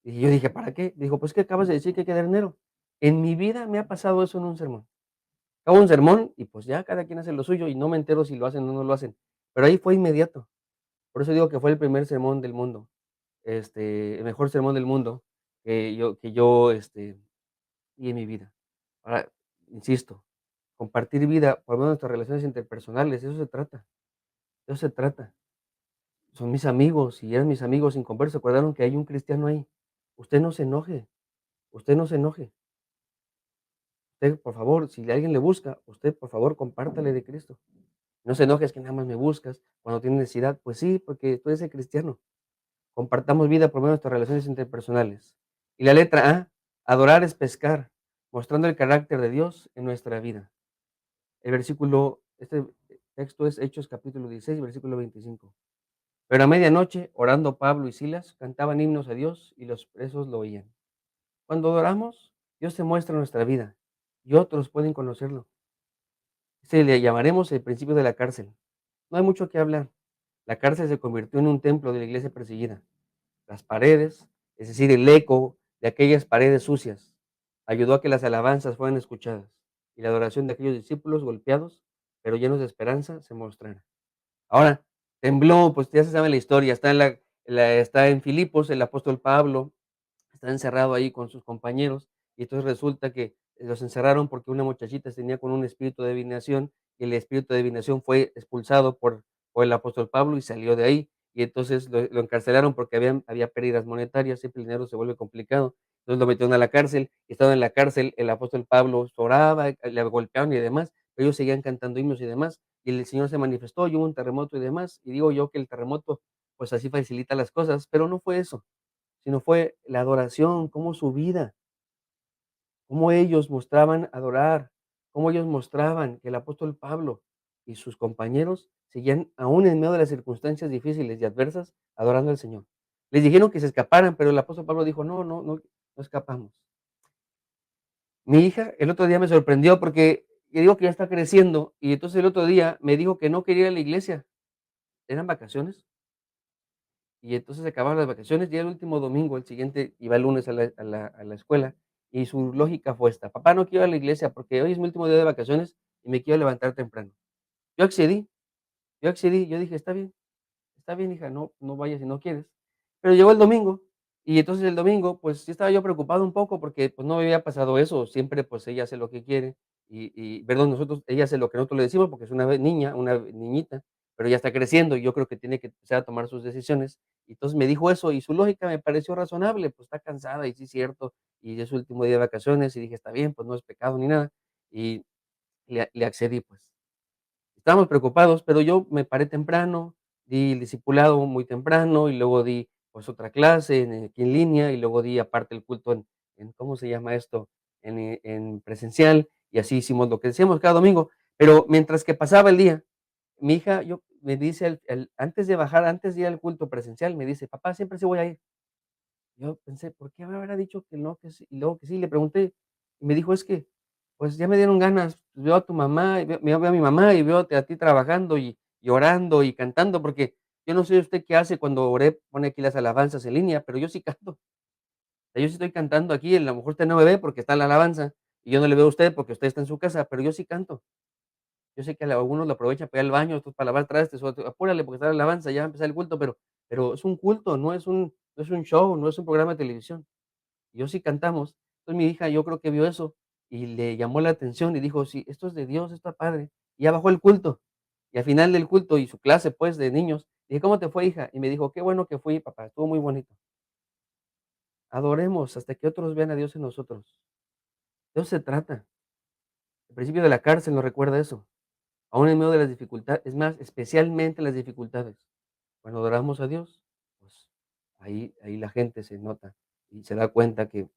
Y yo dije: "¿Para qué?". Dijo: "Pues que acabas de decir que hay que dar dinero". En mi vida me ha pasado eso en un sermón. Hago un sermón y, pues, ya cada quien hace lo suyo y no me entero si lo hacen o no lo hacen. Pero ahí fue inmediato. Por eso digo que fue el primer sermón del mundo, el mejor sermón del mundo que yo vi en mi vida. Ahora, insisto, compartir vida, por lo menos nuestras relaciones interpersonales, de eso se trata. Son mis amigos, y eran mis amigos sin conversa, se acordaron que hay un cristiano ahí. Usted no se enoje, usted no se enoje. Usted, por favor, si alguien le busca, usted, por favor, compártale de Cristo. No se enoje, es que nada más me buscas cuando tienes necesidad. Pues sí, porque tú eres el cristiano. Compartamos vida por medio de nuestras relaciones interpersonales. Y la letra A, adorar es pescar, mostrando el carácter de Dios en nuestra vida. Este texto es Hechos capítulo 16, versículo 25. Pero a medianoche, orando Pablo y Silas, cantaban himnos a Dios y los presos lo oían. Cuando adoramos, Dios se muestra en nuestra vida y otros pueden conocerlo. Le llamaremos el principio de la cárcel. No hay mucho que hablar. La cárcel se convirtió en un templo de la iglesia perseguida. Las paredes, es decir, el eco de aquellas paredes sucias, ayudó a que las alabanzas fueran escuchadas y la adoración de aquellos discípulos golpeados, pero llenos de esperanza, se mostrara. Ahora, tembló, pues ya se sabe la historia, está en Filipos, el apóstol Pablo está encerrado ahí con sus compañeros, y entonces resulta que los encerraron porque una muchachita tenía con un espíritu de adivinación, y el espíritu de adivinación fue expulsado por el apóstol Pablo y salió de ahí. Y entonces lo encarcelaron porque había pérdidas monetarias, siempre el dinero se vuelve complicado. Entonces lo metieron a la cárcel, y estando en la cárcel, el apóstol Pablo oraba, le golpeaban y demás, pero ellos seguían cantando himnos y demás, y el Señor se manifestó, y hubo un terremoto y demás, y digo yo que el terremoto, pues así facilita las cosas, pero no fue eso, sino fue la adoración, cómo su vida, cómo ellos mostraban adorar, cómo ellos mostraban que el apóstol Pablo y sus compañeros seguían, aún en medio de las circunstancias difíciles y adversas, adorando al Señor. Les dijeron que se escaparan, pero el apóstol Pablo dijo: "No, no, no, no escapamos". Mi hija el otro día me sorprendió porque yo digo que ya está creciendo, y entonces el otro día me dijo que no quería ir a la iglesia, eran vacaciones. Y entonces se acabaron las vacaciones, ya el último domingo, el siguiente iba el lunes a la escuela, y su lógica fue esta: "Papá, no quiero ir a la iglesia porque hoy es mi último día de vacaciones y me quiero levantar temprano". Yo accedí, yo accedí, yo dije: está bien, hija, no vayas si no quieres". Pero llegó el domingo, y entonces el domingo, pues, sí estaba yo preocupado un poco porque, pues, no me había pasado eso, siempre, pues, ella hace lo que quiere perdón, ella hace lo que nosotros le decimos porque es una niñita, pero ya está creciendo y yo creo que tiene que empezar a tomar sus decisiones. Y entonces me dijo eso y su lógica me pareció razonable, pues, está cansada y sí es cierto, y es su último día de vacaciones, y dije: "Está bien, pues, no es pecado ni nada", y le accedí, pues. Estábamos preocupados, pero yo me paré temprano, di el discipulado muy temprano y luego di, pues, otra clase aquí en línea y luego di aparte el culto ¿cómo se llama esto? En presencial, y así hicimos lo que decíamos cada domingo. Pero mientras que pasaba el día, mi hija me dice antes de bajar, antes de ir al culto presencial, me dice: "Papá, siempre sí voy a ir". Yo pensé: "¿Por qué me habrá dicho que no, que sí?". Y luego que sí, le pregunté, y me dijo: "Es que, pues, ya me dieron ganas, pues, veo a tu mamá, y veo a mi mamá, y veo a ti trabajando, y orando, y cantando", porque yo no sé usted qué hace cuando oré, pone aquí las alabanzas en línea, pero yo sí canto. O sea, yo sí estoy cantando aquí, a lo mejor usted no me ve porque está la alabanza, y yo no le veo a usted porque usted está en su casa, pero yo sí canto. Yo sé que algunos lo aprovechan para ir al baño, otros para lavar trastes, otros: "Apúrale porque está la alabanza, ya va a empezar el culto", pero es un culto, no es un show, no es un programa de televisión. Yo sí cantamos. Entonces mi hija, yo creo que vio eso y le llamó la atención y dijo: "Sí, esto es de Dios, está padre". Y ya bajó el culto. Y al final del culto y su clase, pues, de niños, dije: "¿Cómo te fue, hija?". Y me dijo: "Qué bueno que fui, papá, estuvo muy bonito". Adoremos hasta que otros vean a Dios en nosotros. De eso se trata. El principio de la cárcel nos recuerda eso. Aún en medio de las dificultades, es más, especialmente en las dificultades. Cuando adoramos a Dios, pues, ahí la gente se nota y se da cuenta que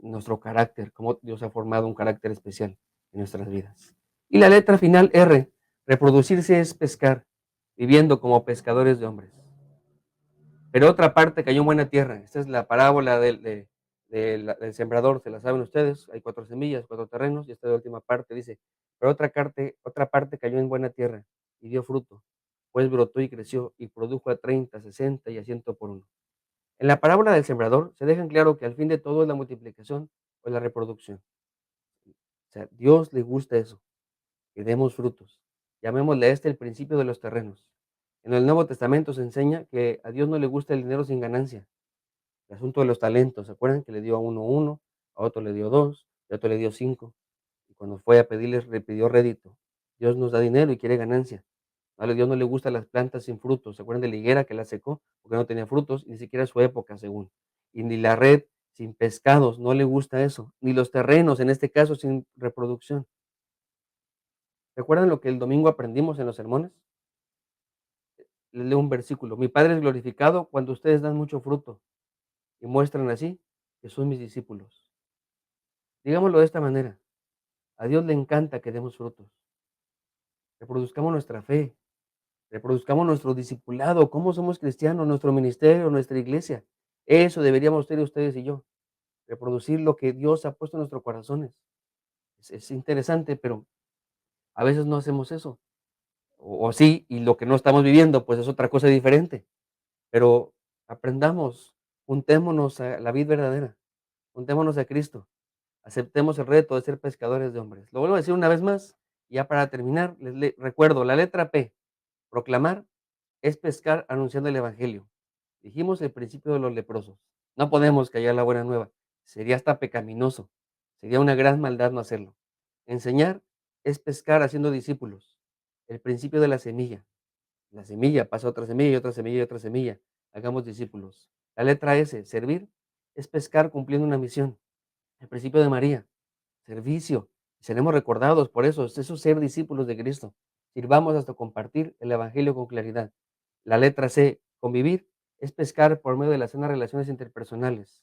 nuestro carácter, cómo Dios ha formado un carácter especial en nuestras vidas. Y la letra final, R, reproducirse es pescar, viviendo como pescadores de hombres. Pero otra parte cayó en buena tierra. Esta es la parábola del sembrador, se la saben ustedes. Hay 4 semillas, 4 terrenos, y esta última parte dice: "Pero otra parte cayó en buena tierra y dio fruto, pues brotó y creció, y produjo a 30, 60 y a 100 por uno". En la parábola del sembrador se deja en claro que al fin de todo es la multiplicación o la reproducción. O sea, Dios le gusta eso, que demos frutos. Llamémosle a este el principio de los terrenos. En el Nuevo Testamento se enseña que a Dios no le gusta el dinero sin ganancia. El asunto de los talentos, ¿se acuerdan que le dio a uno, a otro le dio dos, y a otro le dio cinco? Y cuando fue a pedirles, le pidió rédito. Dios nos da dinero y quiere ganancia. A Dios no le gustan las plantas sin frutos. ¿Se acuerdan de la higuera que la secó porque no tenía frutos? Ni siquiera su época, según. Y ni la red sin pescados, no le gusta eso. Ni los terrenos, en este caso, sin reproducción. ¿Recuerdan lo que el domingo aprendimos en los sermones? Les leo un versículo. Mi Padre es glorificado cuando ustedes dan mucho fruto y muestran así que son mis discípulos. Digámoslo de esta manera. A Dios le encanta que demos frutos. Reproduzcamos nuestra fe, reproduzcamos nuestro discipulado, cómo somos cristianos, nuestro ministerio, nuestra iglesia. Eso deberíamos ser ustedes y yo, reproducir lo que Dios ha puesto en nuestros corazones. Es interesante, pero a veces no hacemos eso. O sí, y lo que no estamos viviendo, pues es otra cosa diferente. Pero aprendamos, juntémonos a la vid verdadera, juntémonos a Cristo, aceptemos el reto de ser pescadores de hombres. Lo vuelvo a decir una vez más, y ya para terminar, recuerdo la letra P, proclamar, es pescar anunciando el evangelio. Dijimos el principio de los leprosos. No podemos callar la buena nueva. Sería hasta pecaminoso. Sería una gran maldad no hacerlo. Enseñar es pescar haciendo discípulos. El principio de la semilla. La semilla pasa otra semilla y otra semilla y otra semilla. Hagamos discípulos. La letra S, servir, es pescar cumpliendo una misión. El principio de María, servicio. Seremos recordados por eso, es eso ser discípulos de Cristo. Sirvamos hasta compartir el Evangelio con claridad. La letra C, convivir, es pescar por medio de las sanas relaciones interpersonales.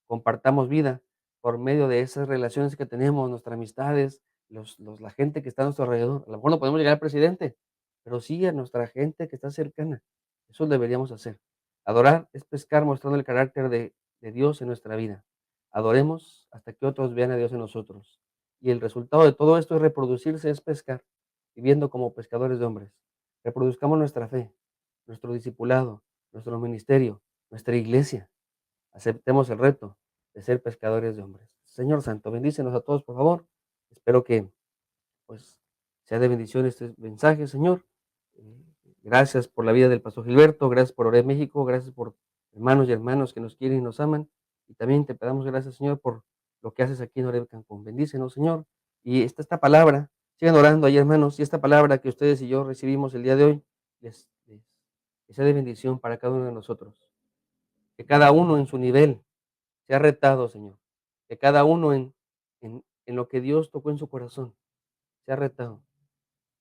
Compartamos vida por medio de esas relaciones que tenemos, nuestras amistades, la gente que está a nuestro alrededor. A lo mejor no podemos llegar al presidente, pero sí a nuestra gente que está cercana. Eso deberíamos hacer. Adorar es pescar mostrando el carácter de Dios en nuestra vida. Adoremos hasta que otros vean a Dios en nosotros. Y el resultado de todo esto es reproducirse, es pescar, viviendo como pescadores de hombres. Reproduzcamos nuestra fe, nuestro discipulado, nuestro ministerio, nuestra iglesia. Aceptemos el reto de ser pescadores de hombres. Señor Santo, bendícenos a todos, por favor. Espero que pues sea de bendición este mensaje, Señor. Eh, Gracias por la vida del pastor Gilberto, gracias por Oré México, gracias por hermanos y hermanos que nos quieren y nos aman. Y también te pedamos gracias, Señor, por lo que haces aquí en Oré Cancún. Bendícenos, Señor. Y esta palabra, sigan orando ahí, hermanos, y esta palabra que ustedes y yo recibimos el día de hoy, que sea de bendición para cada uno de nosotros. Que cada uno en su nivel sea retado, Señor. Que cada uno en lo que Dios tocó en su corazón sea retado.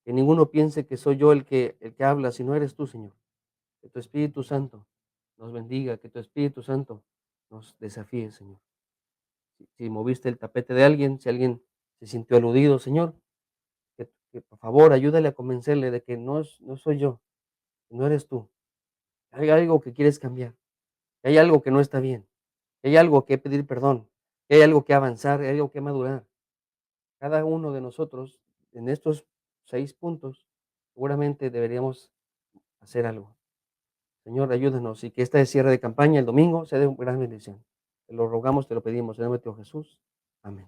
Que ninguno piense que soy yo el que habla, sino eres tú, Señor. Que tu Espíritu Santo nos bendiga, que tu Espíritu Santo nos desafíe, Señor. Si moviste el tapete de alguien, si alguien se sintió aludido, Señor, que por favor ayúdale a convencerle de que no soy yo, que no eres tú. Hay algo que quieres cambiar, que hay algo que no está bien, que hay algo que pedir perdón, que hay algo que avanzar, que hay algo que madurar. Cada uno de nosotros, en estos 6 puntos, seguramente deberíamos hacer algo. Señor, ayúdanos y que este cierre de campaña el domingo sea de gran bendición. Te lo rogamos, te lo pedimos en el nombre de Jesús. Amén.